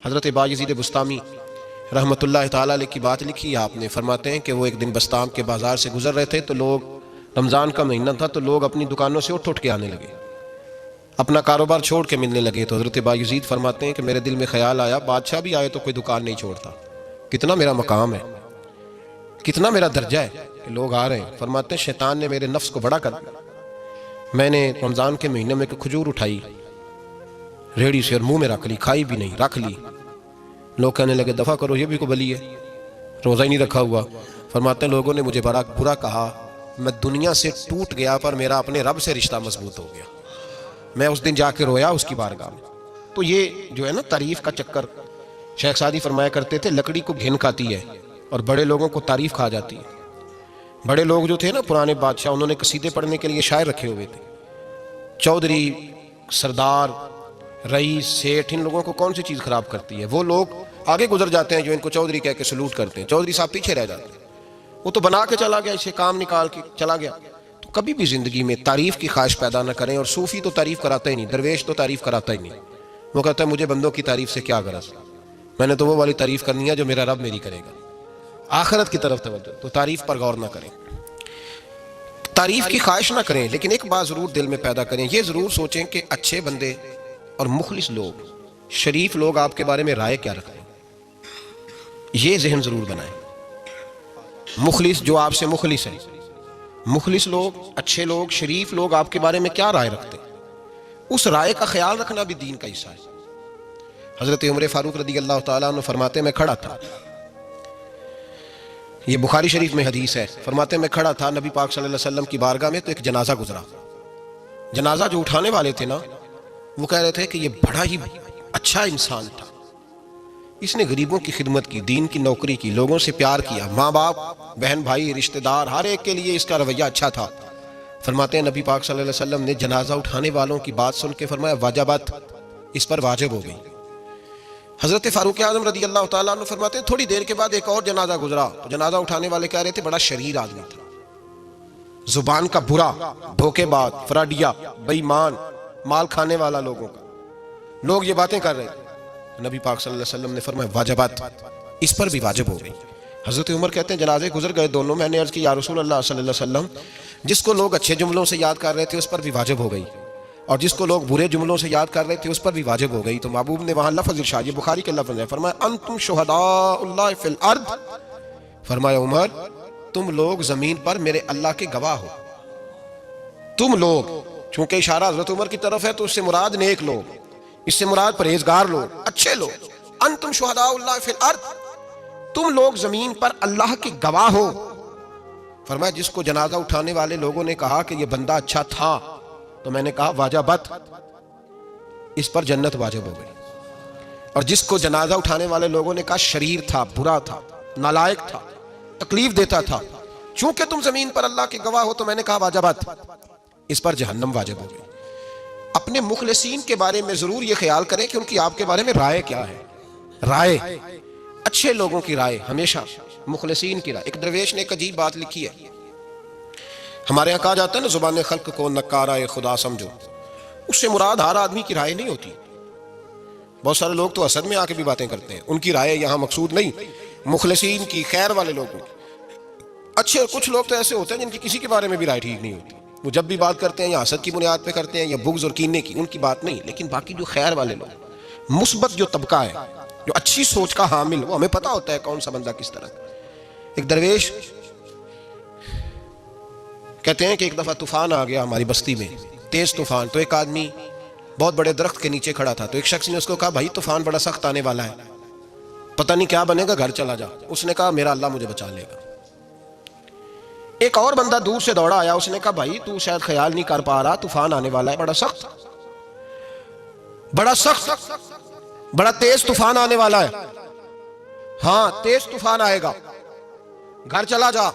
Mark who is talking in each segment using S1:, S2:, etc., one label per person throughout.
S1: حضرت بایزید بسطامی رحمۃ اللہ تعالیٰ علیہ کی بات لکھی ہے آپ نے. فرماتے ہیں کہ وہ ایک دن بسطام کے بازار سے گزر رہے تھے تو لوگ، رمضان کا مہینہ تھا تو لوگ اپنی دکانوں سے اٹھ کے آنے لگے، اپنا کاروبار چھوڑ کے ملنے لگے. تو حضرت بایزید فرماتے ہیں کہ میرے دل میں خیال آیا بادشاہ بھی آئے تو کوئی دکان نہیں چھوڑتا، کتنا میرا مقام ہے، کتنا میرا درجہ ہے کہ لوگ آ رہے ہیں. فرماتے ہیں شیطان نے میرے نفس کو بڑا کر دیا. میں نے رمضان کے مہینے میں کھجور اٹھائی ریڑھی سے اور منہ میں رکھ لی، کھائی بھی نہیں، رکھ لی. لوگ کہنے لگے دفع کرو، یہ بھی کو بلی ہے، روزہ ہی نہیں رکھا ہوا. فرماتے ہیں لوگوں نے مجھے بڑا برا کہا، میں دنیا سے ٹوٹ گیا پر میرا اپنے رب سے رشتہ مضبوط ہو گیا. میں اس دن جا کے رویا اس کی بارگاہ میں. تو یہ جو ہے نا تعریف کا چکر، شیخ سعدی فرمایا کرتے تھے لکڑی کو گھن کھاتی ہے اور بڑے لوگوں کو تعریف کھا جاتی ہے. بڑے لوگ جو تھے نا پرانے بادشاہ، انہوں نے قصیدے پڑھنے کے لیے شاعر رکھے ہوئے تھے. چودھری، سردار، رئیس، سیٹھ، ان لوگوں کو کون سی چیز خراب کرتی ہے؟ وہ لوگ آگے گزر جاتے ہیں جو ان کو چودھری کہہ کے سلوٹ کرتے ہیں. چودھری صاحب پیچھے رہ جاتے ہیں، وہ تو بنا کے چلا گیا، اسے کام نکال کے چلا گیا. تو کبھی بھی زندگی میں تعریف کی خواہش پیدا نہ کریں. اور صوفی تو تعریف کراتا ہی نہیں، درویش تو تعریف کراتا ہی نہیں. وہ کہتا ہے مجھے بندوں کی تعریف سے کیا غرض، میں نے تو وہ والی تعریف کرنی ہے جو میرا رب میری کرے گا. آخرت کی طرف توجہ، تو تعریف پر غور نہ کریں، تعریف کی خواہش نہ کریں. لیکن ایک بات ضرور دل میں پیدا کریں، یہ ضرور سوچیں کہ اچھے بندے اور مخلص لوگ، شریف لوگ آپ کے بارے میں رائے کیا رکھتے ہیں. یہ ذہن ضرور بنائیں. مخلص جو آپ سے مخلص ہیں، مخلص لوگ، اچھے لوگ، شریف لوگ آپ کے بارے میں کیا رائے رکھتے ہیں، اس رائے کا خیال رکھنا بھی دین کا حصہ ہے. حضرت عمر فاروق رضی اللہ تعالیٰ عنہ فرماتے ہیں میں کھڑا تھا، یہ بخاری شریف میں حدیث ہے. فرماتے ہیں میں کھڑا تھا نبی پاک صلی اللہ علیہ وسلم کی بارگاہ میں تو ایک جنازہ گزرا. جنازہ جو اٹھانے والے تھے نا، وہ کہہ رہے تھے کہ یہ بڑا ہی اچھا انسان تھا، اس نے غریبوں کی خدمت کی، دین کی نوکری کی، لوگوں سے پیار کیا، ماں باپ، بہن بھائی، رشتہ دار، ہر ایک کے لیے اس کا رویہ اچھا تھا. فرماتے ہیں نبی پاک صلی اللہ علیہ وسلم نے جنازہ اٹھانے والوں کی بات سن کے فرمایا واجبات، اس پر واجب ہو گئی. حضرت فاروق اعظم رضی اللہ تعالیٰ عنہ فرماتے ہیں تھوڑی دیر کے بعد ایک اور جنازہ گزرا تو جنازہ اٹھانے والے کہہ رہے تھے بڑا شریر آدمی تھا، زبان کا برا، دھوکے باز، فراڈیا، بے ایمان، مال کھانے والا لوگوں کا. لوگ یہ باتیں کر رہے تھے. نبی پاک صلی اللہ علیہ وسلم نے فرمایا واجبات، اس پر بھی واجب ہو گئی. حضرت عمر کہتے ہیں جنازے گزر گئے دونوں. میں نے عرض کی یا رسول اللہ صلی اللہ علیہ وسلم، جس کو لوگ اچھے جملوں سے یاد کر رہے تھے اس پر بھی واجب ہو گئی، اور جس کو لوگ برے جملوں سے یاد کر رہے تھے اس پر بھی واجب ہو گئی. تو محبوب نے وہاں لفظ ارشاد، یہ بخاری کے لفظ ہے، فرمایا انتم شہداء اللہ فی الارض. فرمایا عمر تم لوگ زمین پر میرے اللہ کے گواہ ہو. تم لوگ، چونکہ اشارہ حضرت عمر کی طرف ہے تو اس سے مراد نیک لوگ، اس سے مراد پرہیزگار لوگ، اچھے لوگ. انتم شہداء اللہ فی الارض، تم لوگ زمین پر اللہ کے گواہ ہو. فرمایا جس کو جنازہ اٹھانے والے لوگوں نے کہا کہ یہ بندہ اچھا تھا تو میں نے کہا واجبت، اس پر جنت واجب ہو گئی. اور جس کو جنازہ اٹھانے والے لوگوں نے کہا شریر تھا، برا تھا، نالائق تھا، تکلیف دیتا تھا، چونکہ تم زمین پر اللہ کے گواہ ہو تو میں نے کہا واجبت، اس پر جہنم واجب ہو گئی. اپنے مخلصین کے بارے میں ضرور یہ خیال کریں کہ ان کی آپ کے بارے میں رائے کیا ہے. رائے، اچھے لوگوں کی رائے، ہمیشہ مخلصین کی رائے. ایک درویش نے ایک عجیب بات لکھی ہے، ہمارے یہاں کہا جاتا ہے نا زبان خلق کو نکارہ خدا سمجھو. اس سے مراد ہر آدمی کی رائے نہیں ہوتی. بہت سارے لوگ تو حسد میں آ کے بھی باتیں کرتے ہیں، ان کی رائے یہاں مقصود نہیں، مخلصین کی، خیر والے لوگوں کی. اچھے کچھ لوگ تو ایسے ہوتے ہیں جن کی کسی کے بارے میں بھی رائے ٹھیک نہیں ہوتی، وہ جب بھی بات کرتے ہیں یا حسد کی بنیاد پہ کرتے ہیں یا بغض اور کینے کی، ان کی بات نہیں. لیکن باقی جو خیر والے لوگ، مثبت جو طبقہ ہے، جو اچھی سوچ کا حامل، وہ ہمیں پتہ ہوتا ہے کون سا بندہ کس طرح. ایک درویش کہتے ہیں کہ ایک دفعہ طوفان آ گیا ہماری بستی میں، تیز طوفان. تو ایک آدمی بہت بڑے درخت کے نیچے کھڑا تھا. تو ایک شخص نے اس کو کہا بھائی طوفان بڑا سخت آنے والا ہے، پتہ نہیں کیا بنے گا، گھر چلا جا. اس نے کہا میرا اللہ مجھے بچا لے گا. ایک اور بندہ دور سے دوڑا آیا، اس نے کہا بھائی تو شاید خیال نہیں کر پا رہا، طوفان آنے والا ہے، بڑا سخت، بڑا سخت، بڑا تیز طوفان آنے والا ہے. ہاں تیز طوفان آئے گا، گھر چلا جا،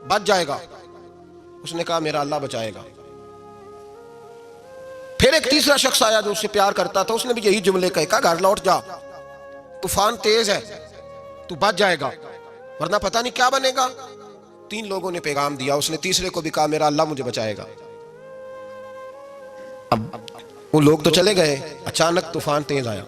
S1: بچ جائے گا. اس نے کہا میرا اللہ بچائے گا. پھر ایک تیسرا شخص آیا جو اس سے پیار کرتا تھا، اس نے بھی یہی جملے کہے، کہا گھر لوٹ جا، طوفان تیز ہے، تو بچ جائے گا، ورنہ پتہ نہیں کیا بنے گا. تین لوگوں نے پیغام دیا، اس نے تیسرے کو بھی کہا میرا اللہ مجھے بچائے گا. اب وہ لوگ تو چلے گئے، اچانک طوفان تیز آیا.